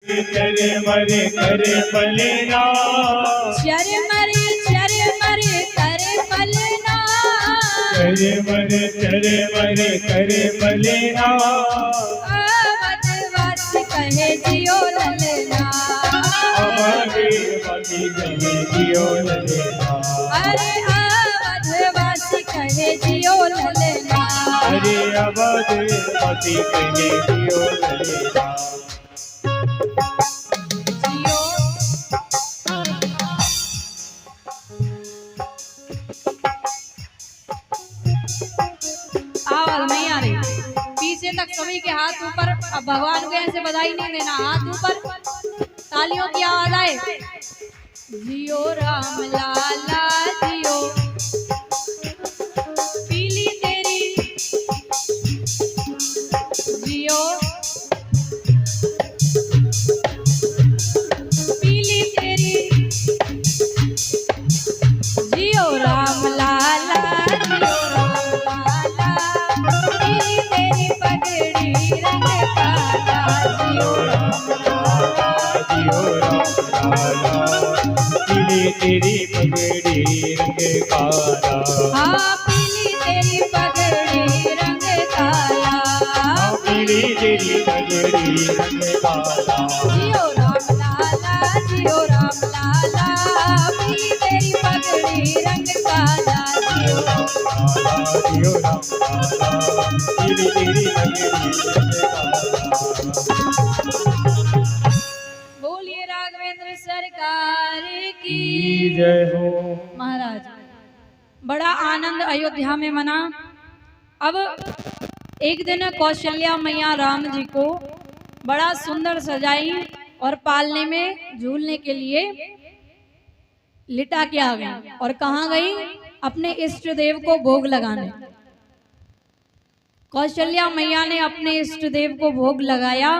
चरे मरे करे पलेना, चरे मरे करे पलेना, चरे मरे करे पलेना, अवधवासी कहे जियो ललना, अवधवासी कहे जियो ललना, अरे अवधवासी कहे जियो ललना, अरे अवधवासी कहे जियो ललना। आवाज नहीं आ रही, पीछे तक सभी के हाथ ऊपर। अब भगवान को ऐसे बधाई नहीं देना, हाथ ऊपर, तालियों की आवाज आए। जियो राम लाला जियो, पीली तेरी जियो, पीली तेरी जियो राम लाला, जियो राम लाला, पीली तेरी पगड़ी रंग काला, जियो राम लाला, जियो राम लाला, पीली तेरी पगड़ी रंग काला, हाँ पीली तेरी पगड़ी रंग काला, पीली तेरी पगड़ी रंग काला, जियो राम लाला, जियो राम लाला, पीली तेरी पगड़ी रंग काला, जियो जियो राम लाला, पीली तेरी पगड़ी रंग काला। बोलिए राघवेंद्र सरकार की जय हो। महाराज। बड़ा आनंद अयोध्या में मना। अब एक दिन कौशल्या मैया राम जी को बड़ा सुंदर सजाई और पालने में झूलने के लिए लिटा के आ गई। और कहाँ गई? अपने इष्ट देव को भोग लगाने। कौशल्या मैया ने अपने इष्ट देव को भोग लगाया,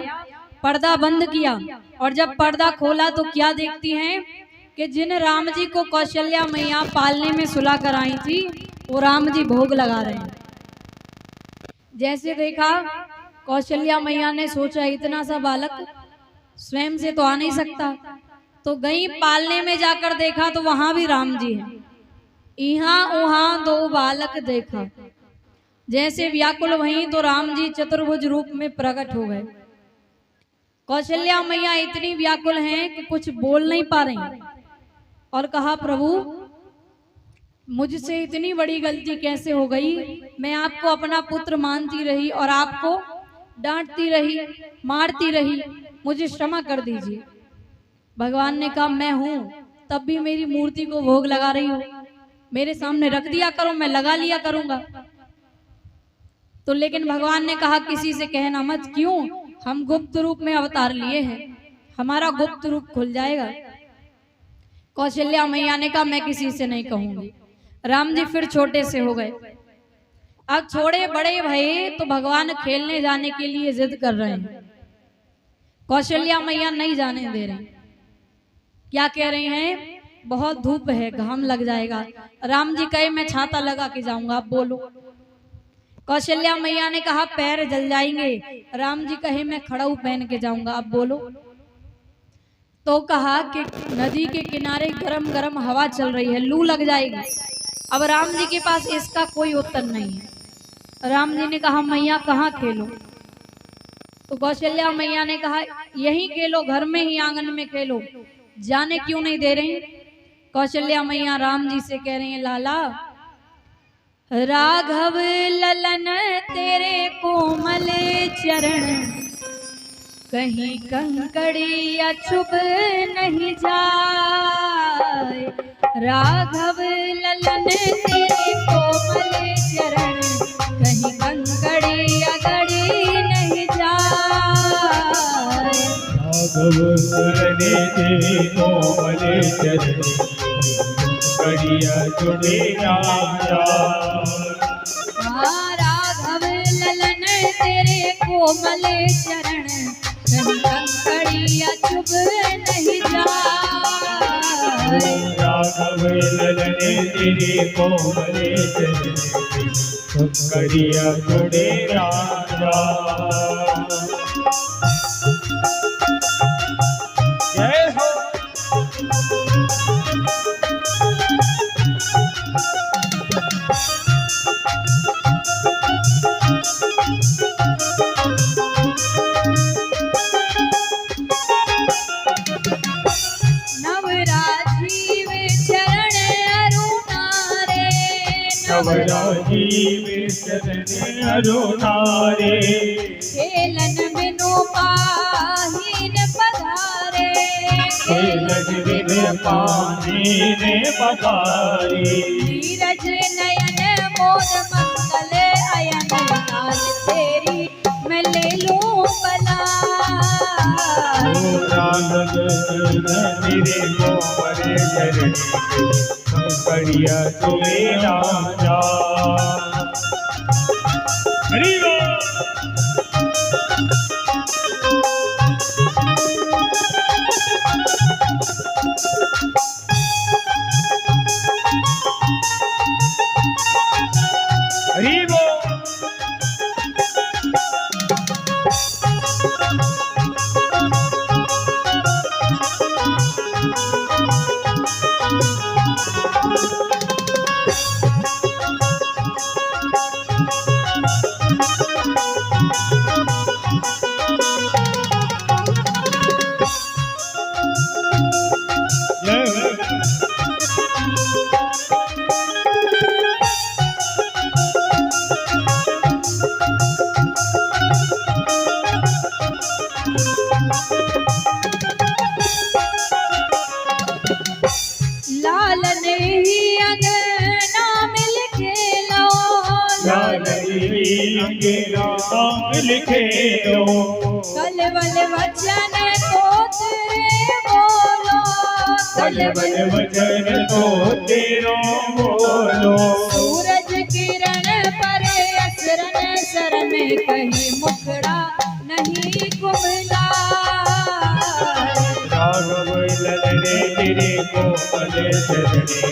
पर्दा बंद किया, और जब पर्दा खोला तो क्या देखती हैं कि जिन राम जी को कौशल्या मैया पालने में सुला कर आई थी, वो राम जी भोग लगा रहे हैं। जैसे देखा, कौशल्या मैया ने सोचा इतना सा बालक स्वयं से तो आ नहीं सकता, तो गई पालने में जाकर देखा तो वहां भी राम जी हैं। यहाँ वहां दो बालक देखा, जैसे व्याकुल वहीं तो राम जी चतुर्भुज रूप में प्रकट हो गए। कौशल्या मैया इतनी व्याकुल हैं कि कुछ बोल नहीं पा रही, और कहा प्रभु मुझसे इतनी बड़ी गलती कैसे हो गई? मैं आपको अपना पुत्र मानती रही और आपको डांटती रही, मारती रही, मुझे क्षमा कर दीजिए। भगवान ने कहा मैं हूं, तब भी मेरी मूर्ति को भोग लगा रही हो, मेरे सामने रख दिया करो, मैं लगा लिया करूंगा। तो लेकिन भगवान ने कहा किसी से कहना मत। क्यों? हम गुप्त रूप में अवतार लिए हैं, हमारा गुप्त रूप खुल जाएगा। कौशल्या मैया ने कहा मैं किसी से नहीं कहूंगी। राम जी फिर छोटे से हो गए। अब छोड़े बड़े भये तो भगवान खेलने जाने के लिए जिद कर रहे हैं। कौशल्या मैया नहीं जाने दे रही। क्या कह रही हैं? बहुत धूप है, घाम लग जाएगा। राम जी कहे मैं छाता लगा के जाऊंगा, आप बोलो। कौशल्या मैया ने कहा पैर जल जाएंगे। राम जी कहे मैं खड़ाऊ पहन के जाऊंगा, आप बोलो। तो कहा कि नदी के किनारे गरम गरम हवा चल रही है, लू लग जाएगी। अब राम जी के पास इसका कोई उत्तर नहीं है। राम जी ने कहा मैया कहाँ खेलो? तो कौशल्या मैया ने कहा यहीं खेलो, घर में ही आंगन में खेलो, जाने क्यों नहीं दे रही? कौशल्या मैया राम जी से कह रही है लाला, राघव ललन तेरे कोमल चरण, कहीं कंकड़ी या चुभ नहीं जाए। राघव ललन तेरे कोमल चरण, कहीं कंकड़ी या गड़ी नहीं जाए। राघव ललन तेरे कोमल चरण, कड़िया जुड़े ना जाए। राघव ललन तेरे कोमल चरण, कहीं कंकड़िया चुभ नहीं जाए। राघव ललन तेरे कोमल चरण, कंकड़िया जुड़े ना जाए। अवराजी में शरण अरुणारे खेलन बिनु पाहीन पधारे खेलन बिन पानी ने पधारी नीरज नयन मोर मंगल अयन लाल तेरी मैं ले लूं बला मेरे मोहरे चरण बढ़िया तुम्हें राजा हरि हरि बोल लाल ने ही अंगना मिल खेलो लिखे दो कलवल वचन तो तेरे बोलो कलवल वचन तो तेरो बोलो सूरज किरण पर असरन शरण कहीं मुखड़ा नहीं कुमला राघव ललने तेरे कोमल चरणे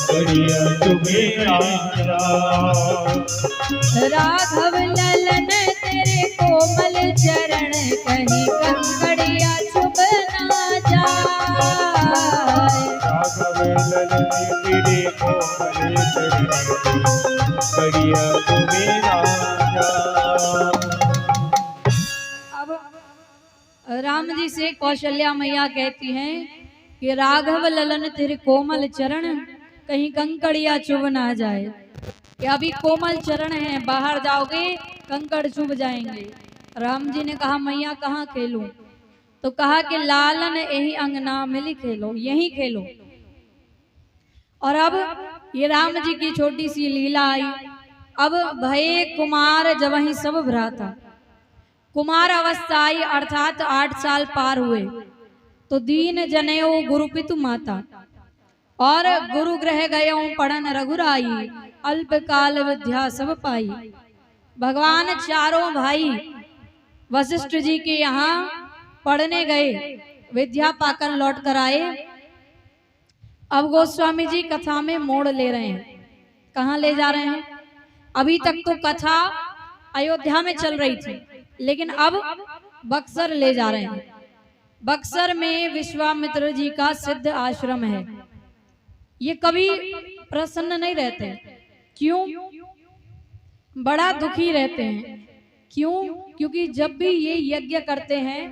बढ़िया तुम्हें राजा राघव ललन तेरे कोमल चरण कहीं कंकड़िया चुभ ना जाए राघव ललने तेरे कोमल चरणे बढ़िया तुम्हें राजा अब राम जी से कौशल्या मैया कहती हैं कि राघव ललन तेरे कोमल चरण कहीं कंकड़िया चुभ ना जाए कि अभी कोमल चरण है, बाहर जाओगे कंकड़ चुभ जाएंगे। राम जी ने कहा मैया कहाँ खेलूं? तो कहा कि लालन यही अंगना मिली खेलो, यही खेलो। और अब ये राम जी की छोटी सी लीला आई। अब भये कुमार जब ही सब भ्राता, कुमार अवस्था आई अर्थात 8 साल पार हुए तो दीन जनेऊ गुरु पितु माता और गुरु ग्रह गयो पढ़न रघुराई अल्प काल विद्या सब पाई। भगवान चारों भाई वशिष्ठ जी के यहाँ पढ़ने गए, विद्या पाकर लौट कर आए। अब गोस्वामी जी कथा में मोड़ ले रहे हैं। कहाँ ले जा रहे हैं? अभी तक तो कथा अयोध्या में चल रही थी, लेकिन अब बक्सर ले जा रहे हैं। बक्सर में विश्वामित्र जी का सिद्ध आश्रम है। ये कभी प्रसन्न नहीं रहते। क्यों? बड़ा दुखी रहते हैं। क्यों? क्योंकि जब भी ये यज्ञ करते हैं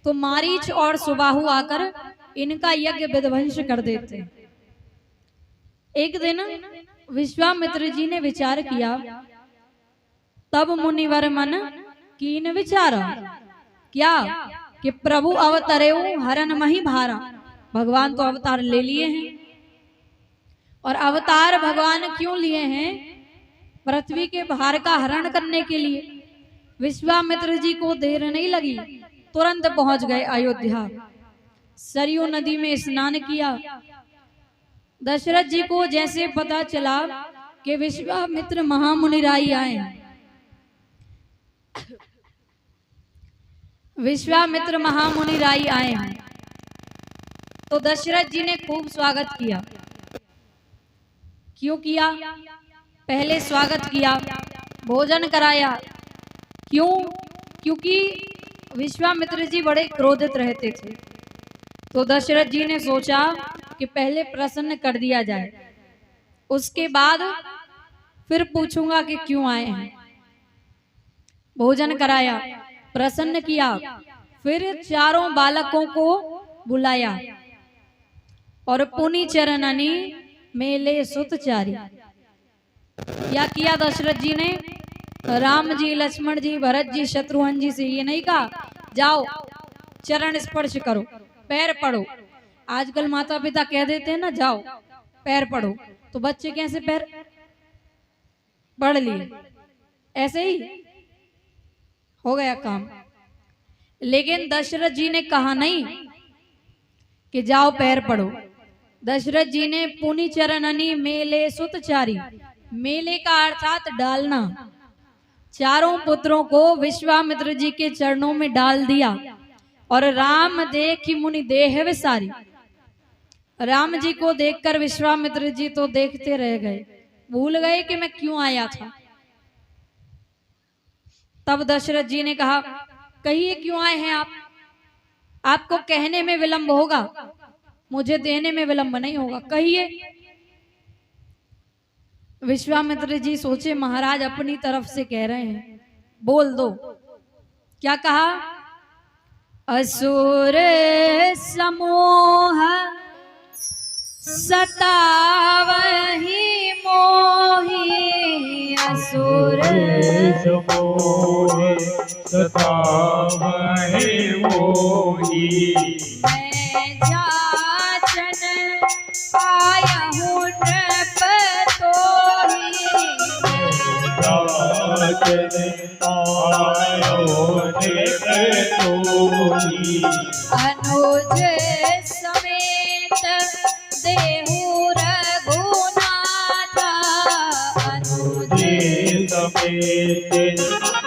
तो मारीच और सुबाहु आकर इनका यज्ञ विध्वंस कर देते हैं। एक दिन विश्वामित्र जी ने विचार किया, तब मुनिवर मन कीन विचारा, क्या कि प्रभु अवतरेऊ हरन मही भारा। भगवान तो अवतार ले लिए हैं, और अवतार भगवान क्यों लिए हैं? पृथ्वी के भार का हरण करने के लिए। विश्वामित्र जी को देर नहीं लगी, तुरंत पहुंच गए अयोध्या। सरयू नदी में स्नान किया। दशरथ जी को जैसे पता चला कि विश्वामित्र महामुनिराई आए, विश्वामित्र महामुनिराई आए हैं, तो दशरथ जी ने खूब स्वागत किया। क्यों किया? पहले स्वागत किया, भोजन कराया। क्यों? क्योंकि विश्वामित्र जी बड़े क्रोधित रहते थे। तो दशरथ जी ने सोचा कि पहले प्रसन्न कर दिया जाए, उसके बाद फिर पूछूंगा कि क्यों आए हैं। भोजन कराया, प्रसन्न किया, फिर चारों बालकों को बुलाया और पुनि चरणनी मेले सुतचारी, क्या किया दशरथ जी ने? राम जी, लक्ष्मण जी, भरत जी, शत्रुघ्न जी से ये नहीं कहा जाओ चरण स्पर्श करो, पैर पड़ो। आजकल माता पिता कह देते हैं ना जाओ पैर पड़ो, तो बच्चे कैसे पैर पढ़ लिए, ऐसे ही हो गया काम। लेकिन दशरथ जी ने कहा नहीं कि जाओ पैर पड़ो। दशरथ जी ने पुनि चरणनी मेले सुतचारी, मेले का अर्थात डालना, चारों पुत्रों को विश्वामित्र जी के चरणों में डाल दिया। और राम देखी मुनि देह विसारी, राम जी को देखकर विश्वामित्र जी तो देखते रह गए, भूल गए कि मैं क्यों आया था। तब दशरथ जी ने कहा कहिए क्यों आए हैं आप? आपको कहने में विलंब होगा, मुझे देने में विलंब नहीं होगा, कहिए। विश्वामित्र जी सोचे महाराज अपनी तरफ से कह रहे हैं, बोल दो। क्या कहा? असुर समूह सतावहि मोहि, असुर समूह सतावहि मोहि, मैं जाचन पायहु नृप तोहि, जाचन पायहु नृप तोहि, अनुज समेत देहु रघुनाथा, अनुज समेत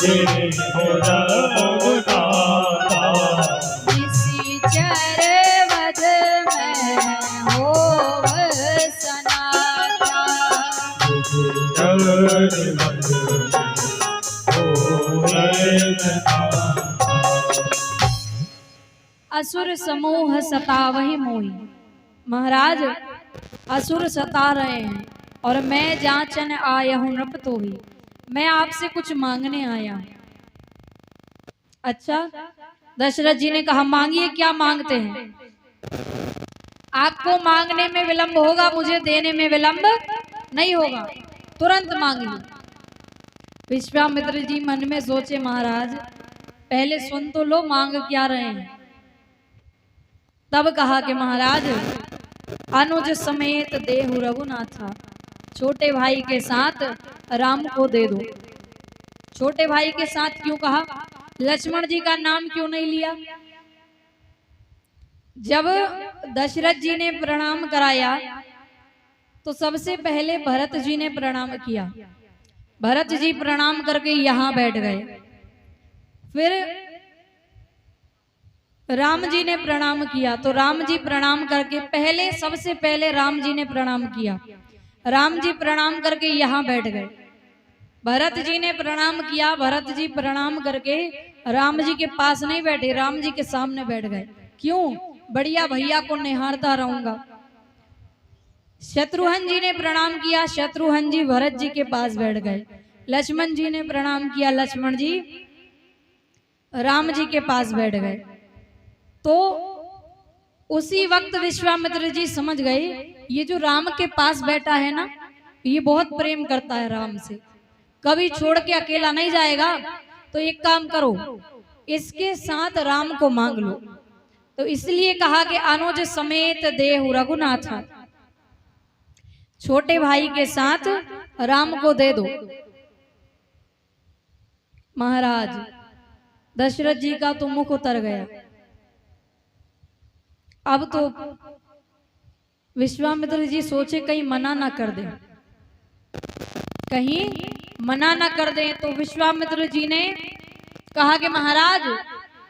देहु रघुनाथा, इसी चरवद में होव सनाथा, असुर समूह सतावहि मोहि। महाराज असुर सता रहे हैं और मैं जांचन आया हूं नृप तोहि, मैं आपसे कुछ मांगने आया हूं। अच्छा, दशरथ जी ने कहा मांगिए, क्या मांगते हैं? आपको मांगने में विलंब होगा, मुझे देने में विलंब नहीं होगा, तुरंत मांगिए। विश्वामित्र जी मन में सोचे महाराज पहले सुन तो लो मांग क्या रहे हैं। तब कहा कि महाराज अनुज समेत देहु रघुनाथा, छोटे भाई के साथ राम को दे दो। छोटे भाई के साथ क्यों कहा? लक्ष्मण जी का नाम क्यों नहीं लिया? जब दशरथ जी ने प्रणाम कराया तो सबसे पहले भरत जी ने प्रणाम किया। भरत जी प्रणाम करके यहां बैठ गए। फिर राम जी ने प्रणाम किया तो राम जी प्रणाम करके पहले, सबसे पहले राम जी ने प्रणाम किया। राम जी प्रणाम करके यहां बैठ गए। भरत जी ने प्रणाम किया, भरत जी प्रणाम करके राम जी के पास नहीं बैठे, राम जी के सामने बैठ गए। क्यों? बढ़िया भैया को निहारता रहूंगा। शत्रुघ्न जी ने प्रणाम किया, शत्रुघ्न जी भरत जी के पास बैठ गए। लक्ष्मण जी ने प्रणाम किया, लक्ष्मण जी राम जी के पास बैठ गए। तो उसी वक्त विश्वामित्र जी समझ गए ये जो राम के पास बैठा है ना, ये बहुत प्रेम करता है राम से, कभी छोड़ के अकेला नहीं जाएगा। तो एक काम करो, इसके साथ राम को मांग लो। तो इसलिए कहा कि अनुज समेत देहु रघुनाथा, छोटे भाई के साथ राम को दे दो। महाराज दशरथ जी का तो मुख उतर गया। अब तो विश्वामित्र जी सोचे कहीं मना ना कर दे, कहीं मना ना कर दे। तो विश्वामित्र जी ने कहा कि महाराज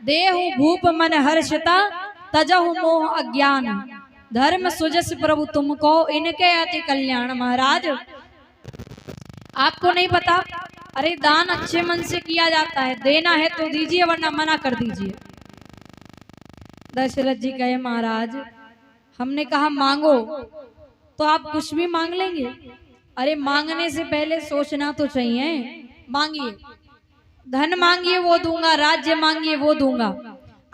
देहु भूप मन हर्षता, तजहु मोह अज्ञान, धर्म सुजस प्रभु तुमको, इनके अति कल्याण। महाराज आपको नहीं पता, अरे दान अच्छे मन से किया जाता है, देना है तो दीजिए वरना मना कर दीजिए। दशरथ जी कहे महाराज हमने कहा मांगो तो आप कुछ भी मांग लेंगे? अरे मांगने से पहले सोचना तो चाहिए। मांगिए, धन मांगिए वो दूंगा, राज्य मांगिए वो दूंगा।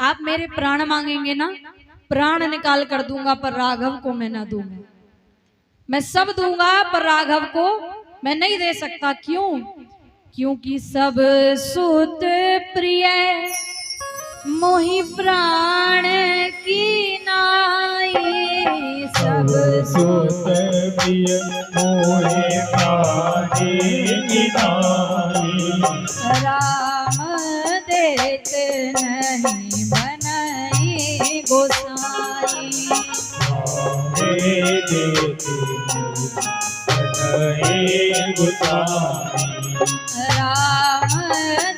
आप मेरे प्राण मांगेंगे ना, प्राण निकाल कर दूंगा, पर राघव को मैं ना दूंगा। मैं सब दूंगा पर राघव को मैं नहीं दे सकता। क्यों? क्योंकि सब सुत प्रिय मोहि प्राण की नाई, सब सुत प्रिय मोहे प्राणे की नाई। राम देत नहीं बनई गोसाई, रामे देत बनई गोसाई। राम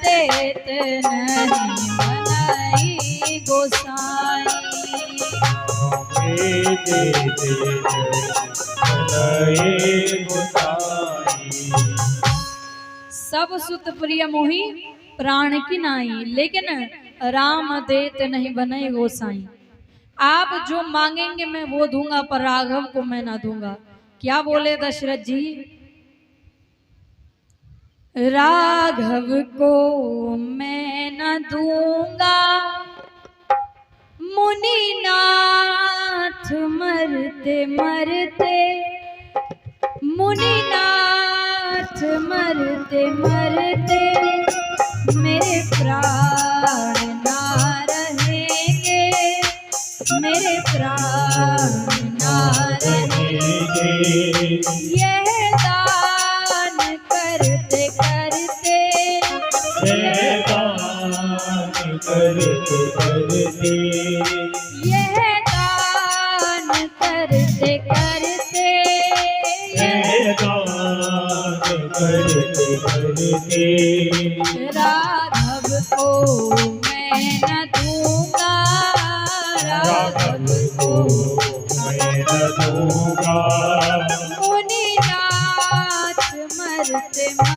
देत नहीं बनई गोसाई। रामे देत बनई गोसाई। सब सुत प्रिय मोहि प्राण की नाई, लेकिन राम देत नहीं बनई गोसाई। आप जो मांगेंगे मैं वो दूंगा, पर राघव को मैं ना दूंगा। क्या बोले दशरथ जी? राघव को मैं न दूंगा, मुनिनाथ मरते मरते, मुनिनाथ मरते मरते मेरे प्राण ना रहेंगे, मेरे प्राण ना रहेंगे। यह दान करते करते, यह दान करते करते, यह दान करते करते, यह दान करते करते राघव को मैं न दूंगा, राघव को मैं न दूंगा।